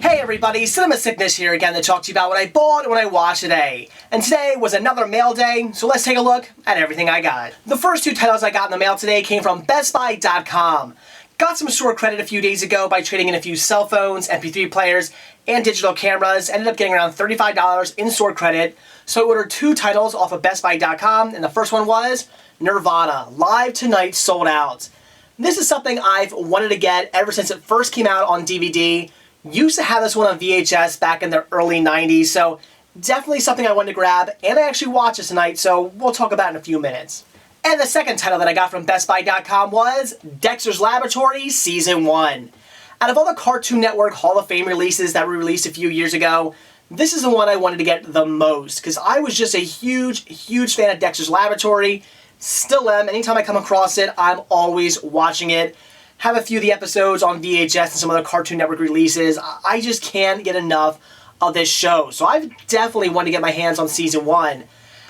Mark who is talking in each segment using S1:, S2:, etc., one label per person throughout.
S1: Hey everybody, Cinema Sickness here again to talk to you about what I bought and what I watched today. And today was another mail day, so let's take a look at everything I got. The first two titles I got in the mail today came from BestBuy.com. Got some store credit a few days ago by trading in a few cell phones, MP3 players, and digital cameras. Ended up getting around $35 in store credit. So I ordered two titles off of BestBuy.com, and the first one was Nirvana, Live Tonight Sold Out. This is something I've wanted to get ever since it first came out on DVD. Used to have this one on VHS back in the early 90s, so definitely something I wanted to grab, and I actually watched it tonight, so we'll talk about it in a few minutes. And the second title that I got from BestBuy.com was Dexter's Laboratory Season 1. Out of all the Cartoon Network Hall of Fame releases that were released a few years ago, this is the one I wanted to get the most, because I was just a huge fan of Dexter's Laboratory. Still am. Anytime I come across it, I'm always watching it. Have a few of the episodes on VHS and some other Cartoon Network releases. I just can't get enough of this show. So I've definitely wanted to get my hands on Season 1.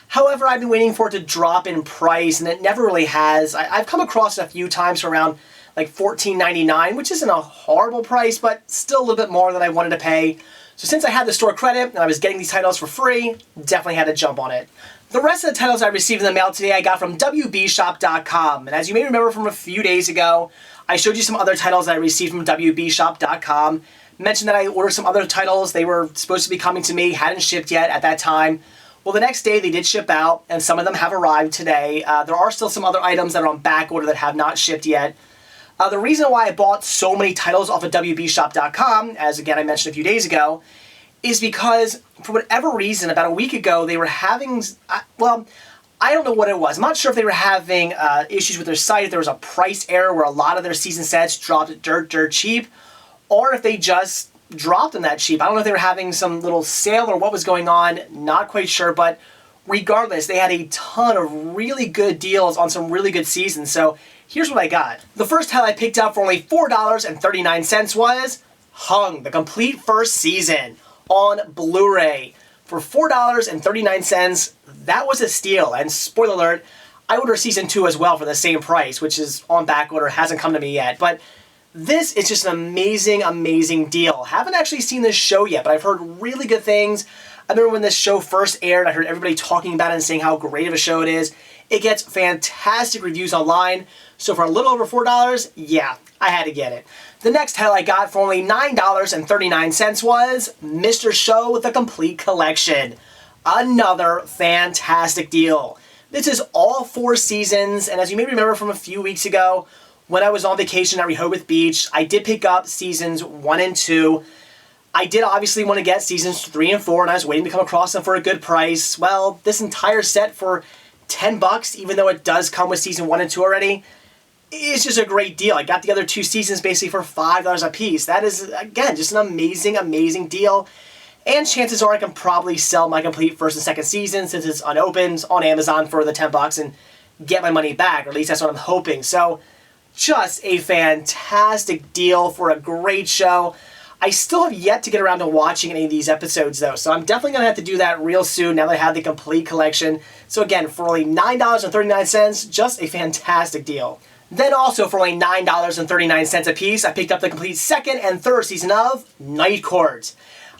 S1: However, I've been waiting for it to drop in price, and it never really has. I've come across it a few times for around like $14.99, which isn't a horrible price, but still a little bit more than I wanted to pay. So since I had the store credit and I was getting these titles for free, definitely had to jump on it. The rest of the titles I received in the mail today I got from WBShop.com. And as you may remember from a few days ago, I showed you some other titles that I received from WBShop.com. Mentioned that I ordered some other titles. They were supposed to be coming to me, hadn't shipped yet at that time. Well, the next day they did ship out, and some of them have arrived today. There are still some other items that are on back order that have not shipped yet. The reason why I bought so many titles off of WBShop.com, as again I mentioned a few days ago, is because for whatever reason, about a week ago, they were having, well, I don't know what it was. I'm not sure if they were having issues with their site, if there was a price error where a lot of their season sets dropped dirt cheap, or if they just dropped them that cheap. I don't know if they were having some little sale or what was going on, not quite sure, but regardless, they had a ton of really good deals on some really good seasons, so here's what I got. The first title I picked up for only $4.39 was Hung, the complete first season on Blu-ray. For $4.39, that was a steal, and spoiler alert, I ordered Season 2 as well for the same price, which is on back order, hasn't come to me yet, but this is just an amazing deal. Haven't actually seen this show yet, but I've heard really good things. I remember when this show first aired, I heard everybody talking about it and saying how great of a show it is. It gets fantastic reviews online, so for a little over $4, yeah, I had to get it. The next title I got for only $9.39 was Mr. Show The Complete Collection. Another fantastic deal. This is all 4 seasons, and as you may remember from a few weeks ago, when I was on vacation at Rehoboth Beach, I did pick up seasons 1 and 2. I did obviously want to get seasons 3 and 4, and I was waiting to come across them for a good price. Well, this entire set for $10, even though it does come with season 1 and 2 already, it's just a great deal. I got the other 2 seasons basically for $5 a piece. That is, again, just an amazing deal. And chances are I can probably sell my complete first and second season since it's unopened on Amazon for the $10 and get my money back, or at least that's what I'm hoping. So, just a fantastic deal for a great show. I still have yet to get around to watching any of these episodes though, so I'm definitely going to have to do that real soon now that I have the complete collection. So again, for only $9.39, just a fantastic deal. Then also for only $9.39 a piece, I picked up the complete second and third season of Night Court.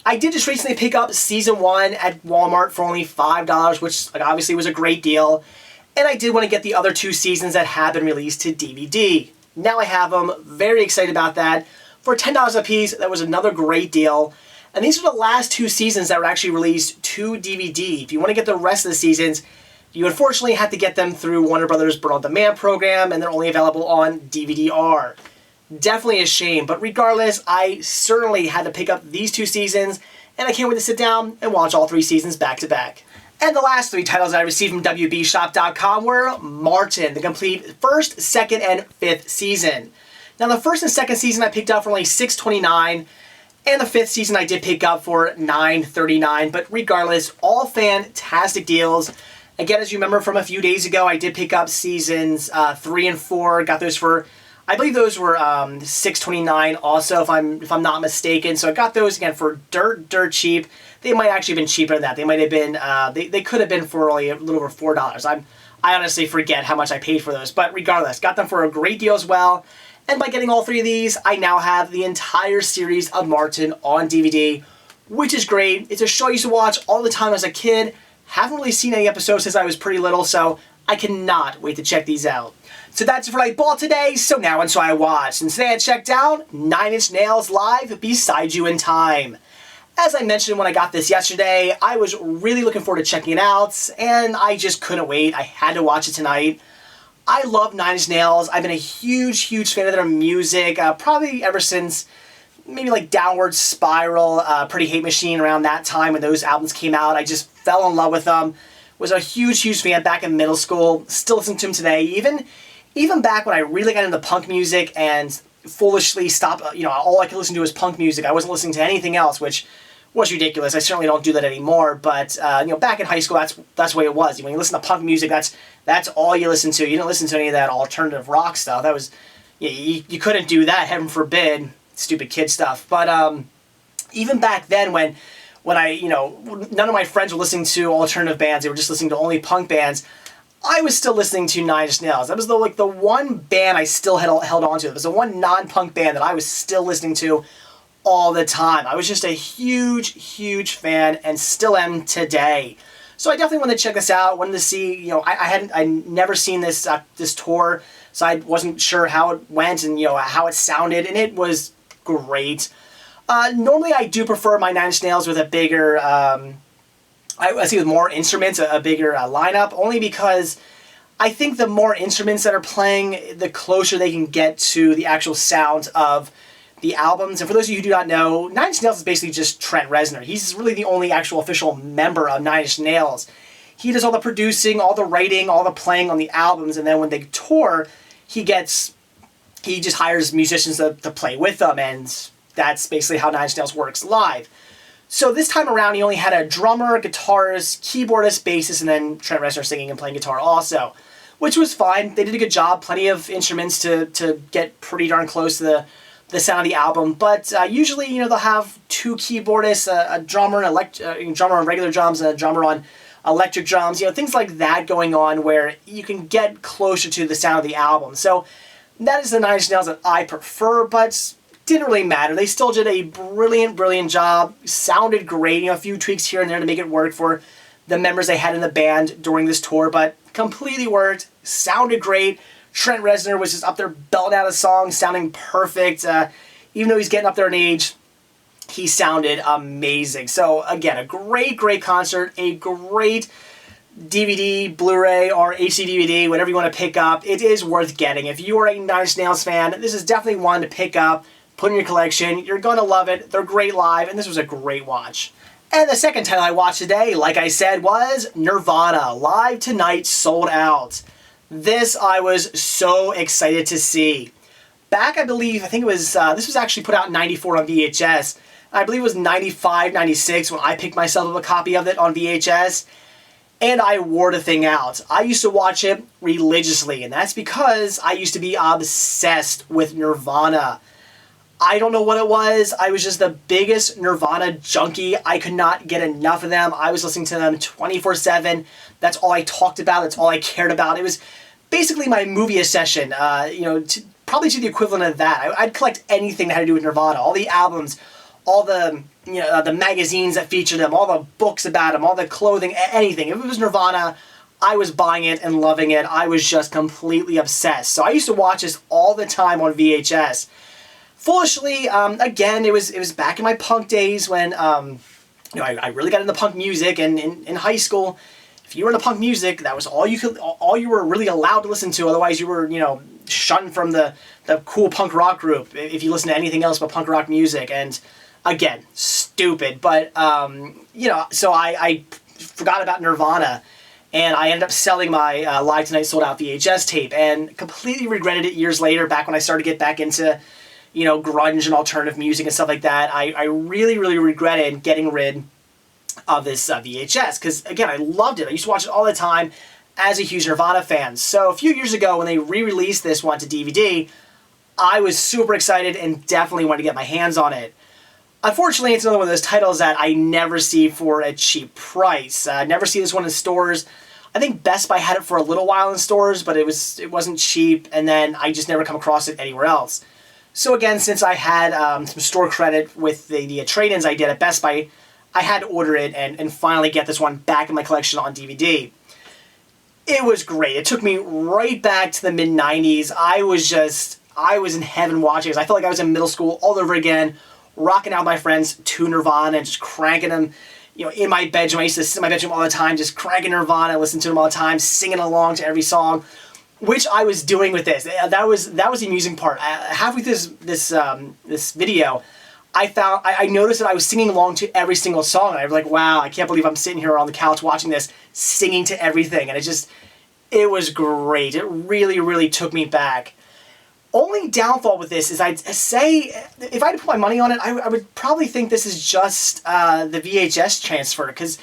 S1: I did just recently pick up season 1 at Walmart for only $5, which obviously was a great deal. And I did want to get the other 2 seasons that have been released to DVD. Now I have them, very excited about that. For $10 a piece, that was another great deal. And these are the last 2 seasons that were actually released to DVD. If you want to get the rest of the seasons, you unfortunately have to get them through Warner Brothers' Burn On Demand program, and they're only available on DVD-R. Definitely a shame, but regardless, I certainly had to pick up these 2 seasons, and I can't wait to sit down and watch all 3 seasons back to back. And the last 3 titles I received from WBShop.com were Martin, the complete first, second, and 5th season. Now the first and second season I picked up for only $6.29, and the 5th season I did pick up for $9.39, but regardless, all fantastic deals. Again, as you remember from a few days ago, I did pick up seasons 3 and 4. Got those for, I believe those were $6.29 also, if I'm not mistaken. So I got those again for dirt cheap. They might actually have been cheaper than that. They might have been, they could have been for only a little over $4. I honestly forget how much I paid for those, but regardless, got them for a great deal as well. And by getting all 3 of these, I now have the entire series of Martin on DVD, which is great. It's a show I used to watch all the time as a kid. Haven't really seen any episodes since I was pretty little, so I cannot wait to check these out. So that's it for what I bought today, so now on to what I watched. And today I checked out 9 Inch Nails live Beside You in Time. As I mentioned when I got this yesterday, I was really looking forward to checking it out, and I just couldn't wait. I had to watch it tonight. I love 9 Inch Nails. I've been a huge fan of their music, probably ever since maybe like Downward Spiral, Pretty Hate Machine, around that time when those albums came out. I just fell in love with them. Was a huge fan back in middle school. Still listen to them today. Even back when I really got into punk music and foolishly stopped, all I could listen to was punk music. I wasn't listening to anything else, which was ridiculous. I certainly don't do that anymore. But back in high school, that's the way it was. When you listen to punk music, that's all you listen to. You didn't listen to any of that alternative rock stuff. That was you couldn't do that. Heaven forbid, stupid kid stuff. But even back then, when I none of my friends were listening to alternative bands, they were just listening to only punk bands, I was still listening to 9 Inch Nails. That was the one band I still held on to. It was the one non-punk band that I was still listening to all the time. I was just a huge fan and still am today. So I definitely wanted to check this out. Wanted to see, I never seen this tour, so I wasn't sure how it went and how it sounded, and it was great. Normally I do prefer my 9 Inch Nails with a bigger, I see with more instruments, a bigger lineup, only because I think the more instruments that are playing, the closer they can get to the actual sound of the albums. And for those of you who do not know, 9 Inch Nails is basically just Trent Reznor. He's really the only actual official member of 9 Inch Nails. He does all the producing, all the writing, all the playing on the albums, and then when they tour, he just hires musicians to play with them, and that's basically how 9 Inch Nails works live. So this time around, he only had a drummer, guitarist, keyboardist, bassist, and then Trent Reznor singing and playing guitar also, which was fine. They did a good job. Plenty of instruments to get pretty darn close to the sound of the album. But usually, they'll have 2 keyboardists, a drummer, drummer on regular drums, and a drummer on electric drums. Things like that going on where you can get closer to the sound of the album. So that is the 9 Inch Nails that I prefer, but didn't really matter. They still did a brilliant job. Sounded great. A few tweaks here and there to make it work for the members they had in the band during this tour, but completely worked. Sounded great. Trent Reznor was just up there belting out a song, sounding perfect. Even though he's getting up there in age, he sounded amazing. So again, a great concert, a great DVD, Blu-ray, or HD DVD, whatever you want to pick up. It is worth getting. If you are a 9 Inch Nails fan, this is definitely one to pick up, put in your collection. You're going to love it. They're great live, and this was a great watch. And the second title I watched today, like I said, was Nirvana, live tonight, sold out. This I was so excited to see. Back, I think it was, this was actually put out in '94 on VHS. I believe it was '95, '96 when I picked myself up a copy of it on VHS. And I wore the thing out. I used to watch it religiously, and that's because I used to be obsessed with Nirvana. I don't know what it was. I was just the biggest Nirvana junkie. I could not get enough of them. I was listening to them 24/7. That's all I talked about. That's all I cared about. It was basically my movie session, probably to the equivalent of that. I'd collect anything that had to do with Nirvana, all the albums, all the the magazines that featured them, all the books about them, all the clothing, anything. If it was Nirvana, I was buying it and loving it. I was just completely obsessed. So I used to watch this all the time on VHS. Foolishly, again, it was back in my punk days when I really got into punk music, and in high school, if you were into punk music, that was all you were really allowed to listen to. Otherwise, you were shunned from the cool punk rock group if you listen to anything else but punk rock music. And again, stupid, but so I forgot about Nirvana, and I ended up selling my Live Tonight Sold Out VHS tape, and completely regretted it years later. Back when I started to get back into grunge and alternative music and stuff like that, I really regretted getting rid of this VHS, because again, I loved it. I used to watch it all the time as a huge Nirvana fan. So a few years ago when they re-released this one to DVD, I was super excited and definitely wanted to get my hands on it. Unfortunately, it's another one of those titles that I never see for a cheap price. Never see this one in stores. I think Best Buy had it for a little while in stores, but it wasn't cheap, and then I just never come across it anywhere else. So again, since I had some store credit with the trade-ins I did at Best Buy, I had to order it and finally get this one back in my collection on DVD. It was great. It took me right back to the mid-90s. I was in heaven watching this. I felt like I was in middle school all over again, rocking out with my friends to Nirvana and just cranking them, in my bedroom. I used to sit in my bedroom all the time, just cranking Nirvana, listening to them all the time, singing along to every song, which I was doing with this. That was the amusing part. Halfway through this video, I noticed that I was singing along to every single song. And I was like, wow, I can't believe I'm sitting here on the couch watching this, singing to everything. And it was great. It really, really took me back. Only downfall with this is I'd say, if I had to put my money on it, I would probably think this is just the VHS transfer, because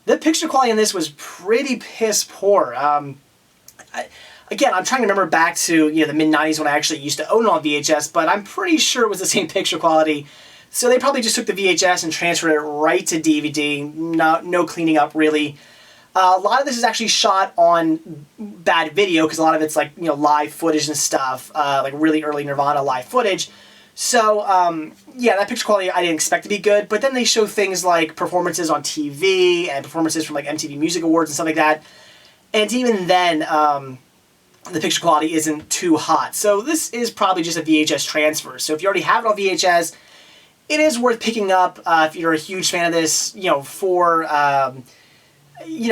S1: the picture quality on this was pretty piss poor. Again, I'm trying to remember back to the mid-90s when I actually used to own it on VHS, but I'm pretty sure it was the same picture quality. So they probably just took the VHS and transferred it right to DVD. No cleaning up, really. A lot of this is actually shot on bad video, because a lot of it's like live footage and stuff, like really early Nirvana live footage. So yeah, that picture quality I didn't expect to be good. But then they show things like performances on TV and performances from like MTV Music Awards and stuff like that. And even then, the picture quality isn't too hot. So this is probably just a VHS transfer. So if you already have it on VHS, it is worth picking up if you're a huge fan of this, for,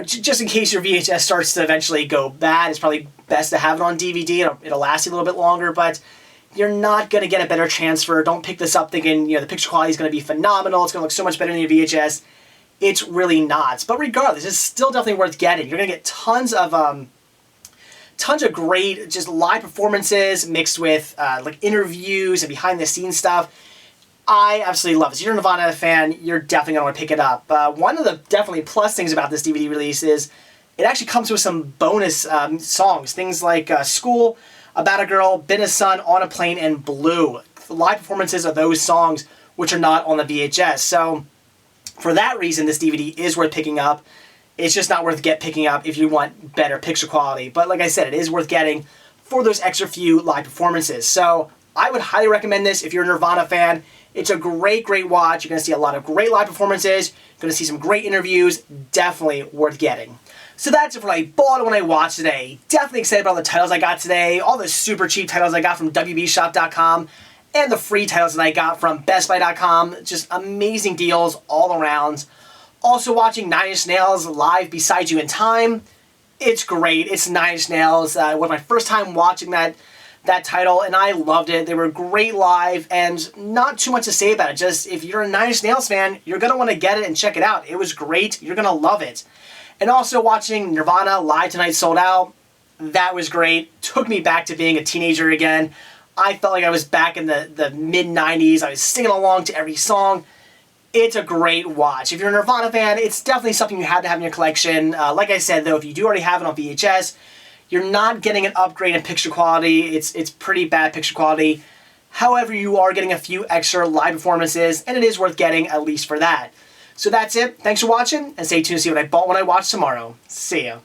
S1: just in case your VHS starts to eventually go bad. It's probably best to have it on DVD. It'll last you a little bit longer, but you're not going to get a better transfer. Don't pick this up thinking, the picture quality is going to be phenomenal. It's going to look so much better than your VHS. It's really not. But regardless, it's still definitely worth getting. You're going to get tons of great just live performances mixed with like interviews and behind the scenes stuff. I absolutely love it. So if you're a Nirvana fan, you're definitely going to want to pick it up. One of the definitely plus things about this DVD release is it actually comes with some bonus songs. Things like School, About a Girl, Been a Sun, On a Plane, and Blue. Live performances of those songs which are not on the VHS. So for that reason, this DVD is worth picking up. It's just not worth picking up if you want better picture quality. But like I said, it is worth getting for those extra few live performances. So I would highly recommend this if you're a Nirvana fan. It's a great, great watch. You're going to see a lot of great live performances. You're going to see some great interviews. Definitely worth getting. So that's it for what I bought and what I watched today. Definitely excited about all the titles I got today. All the super cheap titles I got from WBshop.com. And the free titles that I got from BestBuy.com. Just amazing deals all around. Also watching Nine Inch Nails live Beside You in Time. It's great. It's Nine Inch Nails. It was my first time watching that title, and I loved it. They were great live, and not too much to say about it. Just, if you're a Nine Inch Nails fan, you're going to want to get it and check it out. It was great. You're going to love it. And also watching Nirvana Live Tonight Sold Out. That was great. Took me back to being a teenager again. I felt like I was back in the mid-90s. I was singing along to every song. It's a great watch. If you're a Nirvana fan, it's definitely something you have to have in your collection. Like I said, though, if you do already have it on VHS, you're not getting an upgrade in picture quality. It's pretty bad picture quality. However, you are getting a few extra live performances, and it is worth getting, at least for that. So that's it. Thanks for watching, and stay tuned to see what I bought when I watch tomorrow. See ya.